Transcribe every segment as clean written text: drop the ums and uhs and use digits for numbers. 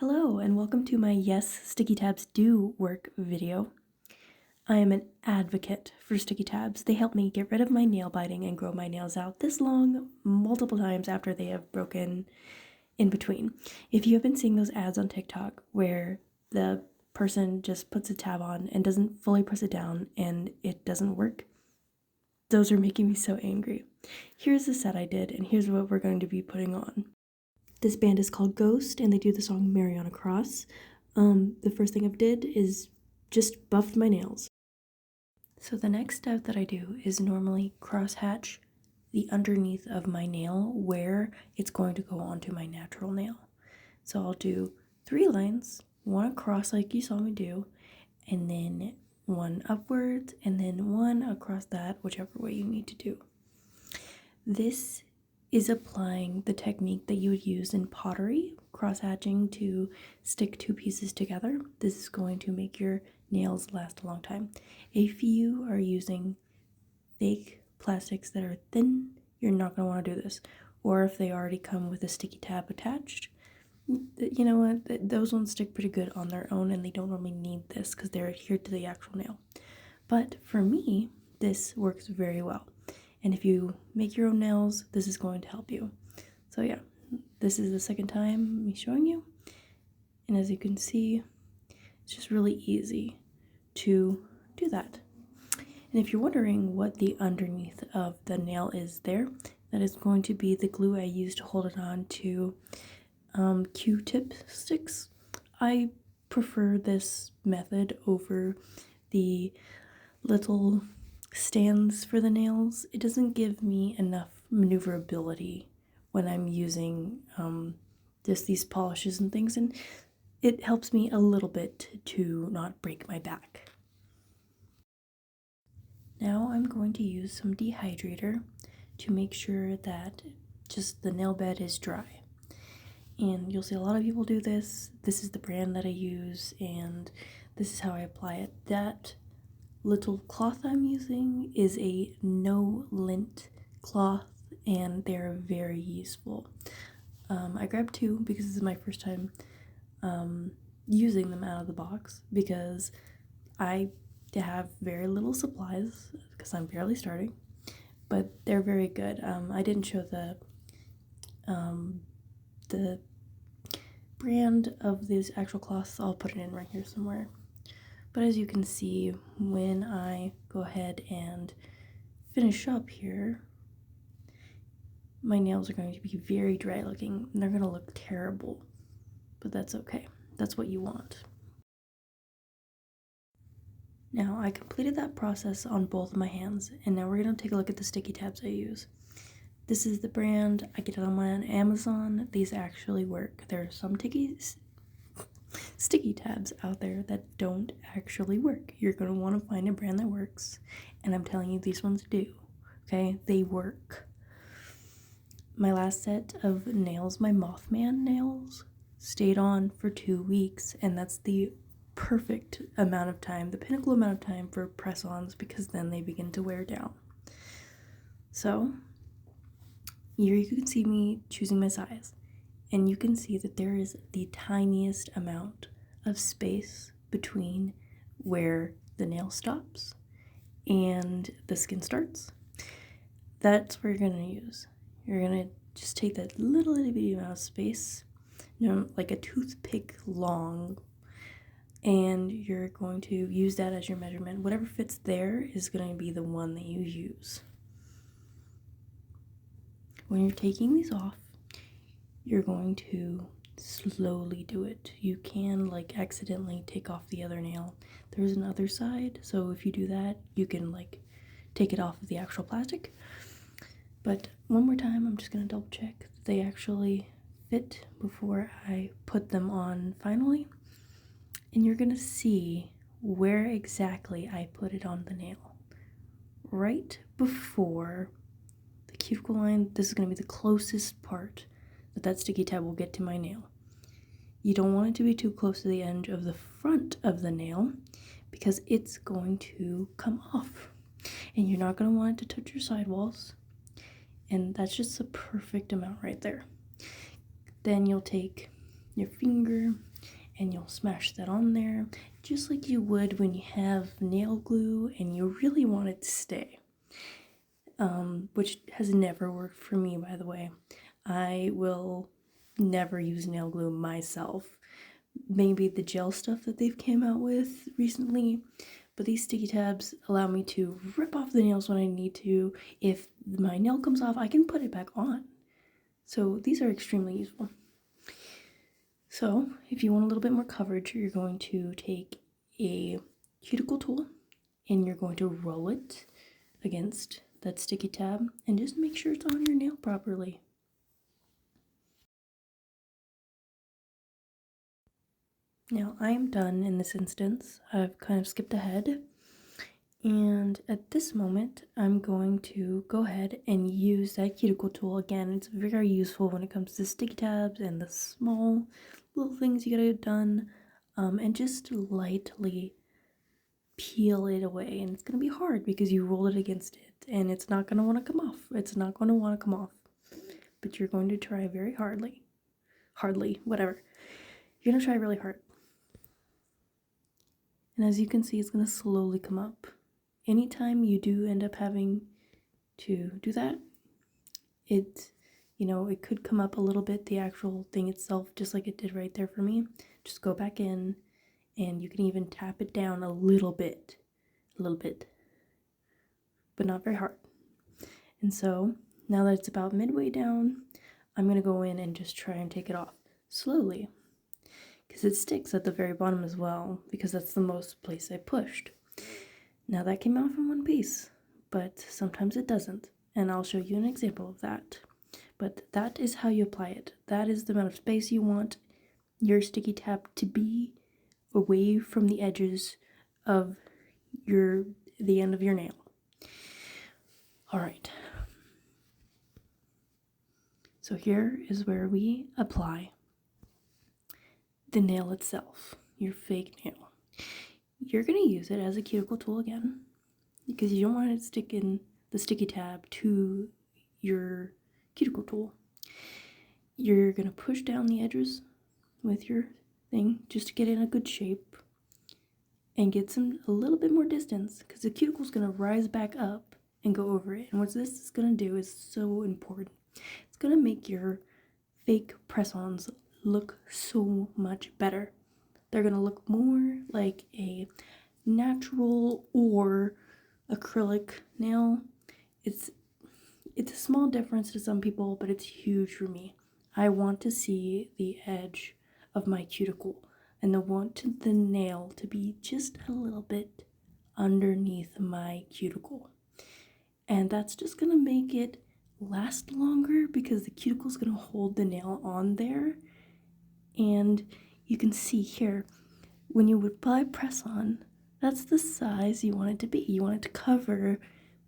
Hello and welcome to my Yes, Sticky Tabs Do Work video. I am an advocate for sticky tabs. They help me get rid of my nail biting and grow my nails out this long multiple times after they have broken in between. If you have been seeing those ads on TikTok where the person just puts a tab on and doesn't fully press it down and it doesn't work, those are making me so angry. Here's the set I did and here's what we're going to be putting on. This band is called Ghost, and they do the song Mariana Cross. The first thing I did is just buffed my nails. So the next step that I do is normally crosshatch the underneath of my nail where it's going to go onto my natural nail. So I'll do 3 lines, one across like you saw me do, and then one upwards, and then one across that, whichever way you need to do. This is applying the technique that you would use in pottery, cross-hatching to stick 2 pieces together. This is going to make your nails last a long time. If you are using fake plastics that are thin, you're not going to want to do this. Or if they already come with a sticky tab attached, you know what, those ones stick pretty good on their own and they don't normally need this because they're adhered to the actual nail. But for me, this works very well. And if you make your own nails, this is going to help you. So yeah, this is the second time me showing you. And as you can see, it's just really easy to do that. And if you're wondering what the underneath of the nail is there, that is going to be the glue I used to hold it on to Q-tip sticks. I prefer this method over the little stands for the nails. It doesn't give me enough maneuverability when I'm using just these polishes and things, and it helps me a little bit to not break my back. Now I'm going to use some dehydrator to make sure that just the nail bed is dry. And you'll see a lot of people do this. This is the brand that I use, and this is how I apply it. That little cloth I'm using is a no lint cloth and they're very useful. I grabbed 2 because this is my first time using them out of the box because I have very little supplies because I'm barely starting, but they're very good. I didn't show the brand of these actual cloths. I'll put it in right here somewhere. But as you can see, when I go ahead and finish up here, my nails are going to be very dry looking and they're going to look terrible, but that's okay. That's what you want. Now I completed that process on both of my hands, and now we're going to take a look at the sticky tabs I use. This is the brand. I get it on Amazon. These actually work. There are some sticky tabs out there that don't actually work. You're going to want to find a brand that works, and I'm telling you these ones do. Okay, they work. My last set of nails, my Mothman nails, stayed on for 2 weeks, and that's the perfect amount of time, the pinnacle amount of time for press-ons, because then they begin to wear down. So here you can see me choosing my size, and you can see that there is the tiniest amount of space between where the nail stops and the skin starts. That's where you're going to use. You're going to just take that little itty bitty amount of space, like a toothpick long, and you're going to use that as your measurement. Whatever fits there is going to be the one that you use. When you're taking these off, you're going to slowly do it. You can like accidentally take off the other nail. There's another side, so if you do that, you can like take it off of the actual plastic. But one more time, I'm just going to double check that they actually fit before I put them on finally. And you're going to see where exactly I put it on the nail. Right before the cuticle line, this is going to be the closest part that sticky tab will get to my nail. You don't want it to be too close to the edge of the front of the nail because it's going to come off. And you're not going to want it to touch your sidewalls. And that's just the perfect amount right there. Then you'll take your finger and you'll smash that on there just like you would when you have nail glue and you really want it to stay. Which has never worked for me, by the way. I will never use nail glue myself. Maybe the gel stuff that they've came out with recently, but these sticky tabs allow me to rip off the nails when I need to. If my nail comes off, I can put it back on. So these are extremely useful. So if you want a little bit more coverage, you're going to take a cuticle tool and you're going to roll it against that sticky tab and just make sure it's on your nail properly. Now I am done in this instance. I've kind of skipped ahead, and at this moment I'm going to go ahead and use that cuticle tool again. It's very useful when it comes to sticky tabs and the small little things you gotta get done, and just lightly peel it away. And it's gonna be hard because you roll it against it and it's not gonna want to come off. It's not going to want to come off, but you're going to try very hardly, whatever. You're gonna try really hard. And as you can see, it's going to slowly come up. Anytime you do end up having to do that, it could come up a little bit, the actual thing itself, just like it did right there for me. Just go back in, and you can even tap it down a little bit, but not very hard. And so, now that it's about midway down, I'm going to go in and just try and take it off slowly, because it sticks at the very bottom as well, because that's the most place I pushed. Now that came out from one piece, but sometimes it doesn't, and I'll show you an example of that. But that is how you apply it. That is the amount of space you want your sticky tab to be away from the edges of the end of your nail. Alright. So here is where we apply the nail itself, your fake nail. You're going to use it as a cuticle tool again, because you don't want it to stick in the sticky tab to your cuticle tool. You're going to push down the edges with your thing just to get in a good shape and get a little bit more distance, because the cuticle is going to rise back up and go over it. And what this is going to do is so important. It's going to make your fake press-ons look so much better. They're going to look more like a natural or acrylic nail. It's a small difference to some people, but it's huge for me. I want to see the edge of my cuticle, and I want the nail to be just a little bit underneath my cuticle. And that's just going to make it last longer, because the cuticle is going to hold the nail on there. And you can see here, when you apply press on, that's the size you want it to be. You want it to cover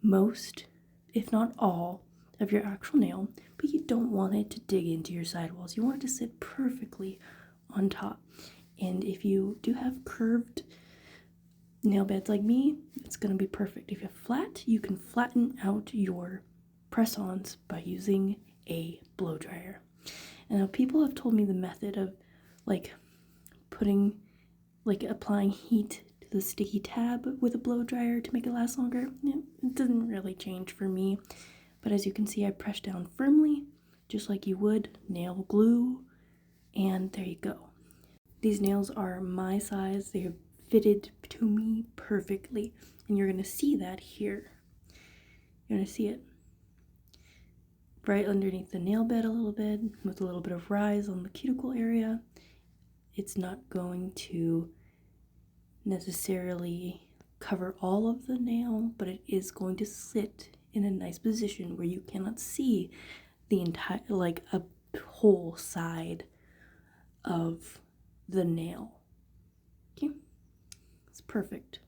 most, if not all, of your actual nail, but you don't want it to dig into your sidewalls. You want it to sit perfectly on top. And if you do have curved nail beds like me, it's going to be perfect. If you have flat, you can flatten out your press-ons by using a blow dryer. And now people have told me the method of applying heat to the sticky tab with a blow dryer to make it last longer. It doesn't really change for me, but as you can see, I press down firmly, just like you would nail glue, and there you go. These nails are my size. They're fitted to me perfectly, and you're going to see that here. You're going to see it right underneath the nail bed a little bit, with a little bit of rise on the cuticle area. It's not going to necessarily cover all of the nail, but it is going to sit in a nice position where you cannot see the entire, a whole side of the nail. Okay, it's perfect.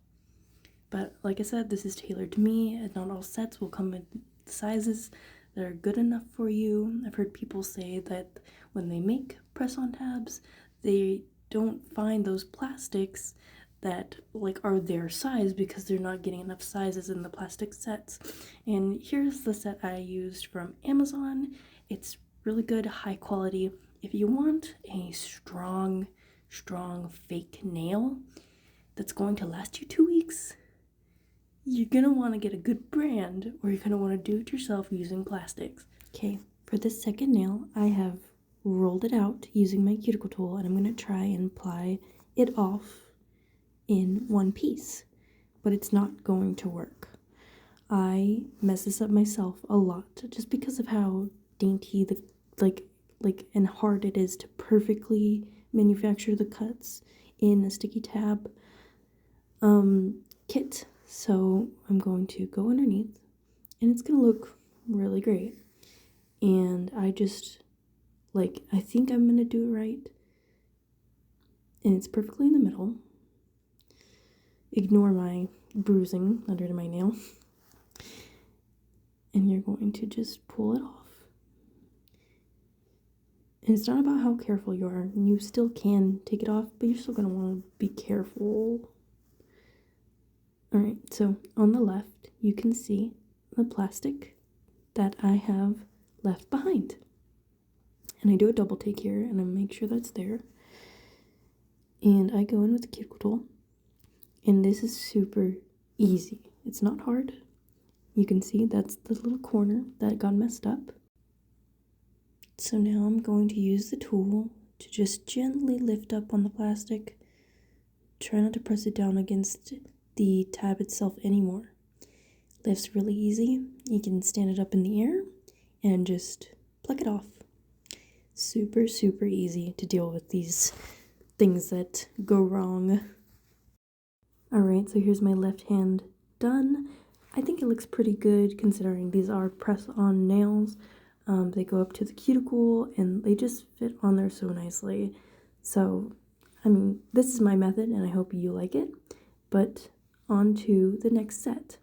But like I said, this is tailored to me, and not all sets will come in sizes that are good enough for you. I've heard people say that when they make press-on tabs, they don't find those plastics that are their size, because they're not getting enough sizes in the plastic sets. And here's the set I used from Amazon. It's really good, high quality. if you want a strong fake nail that's going to last you 2 weeks, you're gonna want to get a good brand, or you're gonna want to do it yourself using plastics. Okay, for this second nail, I have rolled it out using my cuticle tool, and I'm gonna try and apply it off in one piece, but it's not going to work. I mess this up myself a lot just because of how dainty the and hard it is to perfectly manufacture the cuts in a sticky tab kit. So I'm going to go underneath, and it's gonna look really great. And I just I think I'm gonna do it right, and it's perfectly in the middle. Ignore my bruising under my nail. And you're going to just pull it off. And it's not about how careful you are. You still can take it off, but you're still going to want to be careful. Alright, so on the left, you can see the plastic that I have left behind. And I do a double take here, and I make sure that's there. And I go in with the cuticle tool. And this is super easy. It's not hard. You can see that's the little corner that got messed up. So now I'm going to use the tool to just gently lift up on the plastic. Try not to press it down against the tab itself anymore. Lifts really easy. You can stand it up in the air and just pluck it off. Super easy to deal with these things that go wrong. Alright, so here's my left hand done. I think it looks pretty good considering these are press-on nails. They go up to the cuticle and they just fit on there so nicely. So, I mean, this is my method and I hope you like it. But on to the next set.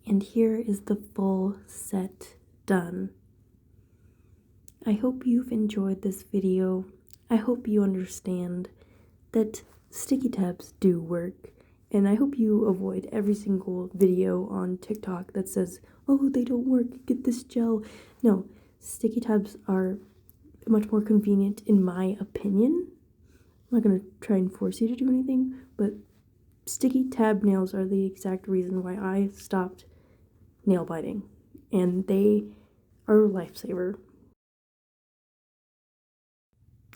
And here is the full set done. I hope you've enjoyed this video. I hope you understand that sticky tabs do work. And I hope you avoid every single video on TikTok that says, oh, they don't work, get this gel. No, sticky tabs are much more convenient in my opinion. I'm not going to try and force you to do anything, but sticky tab nails are the exact reason why I stopped nail biting. And they are a lifesaver.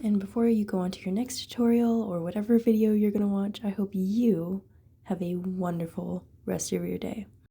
And before you go on to your next tutorial or whatever video you're going to watch, I hope you have a wonderful rest of your day.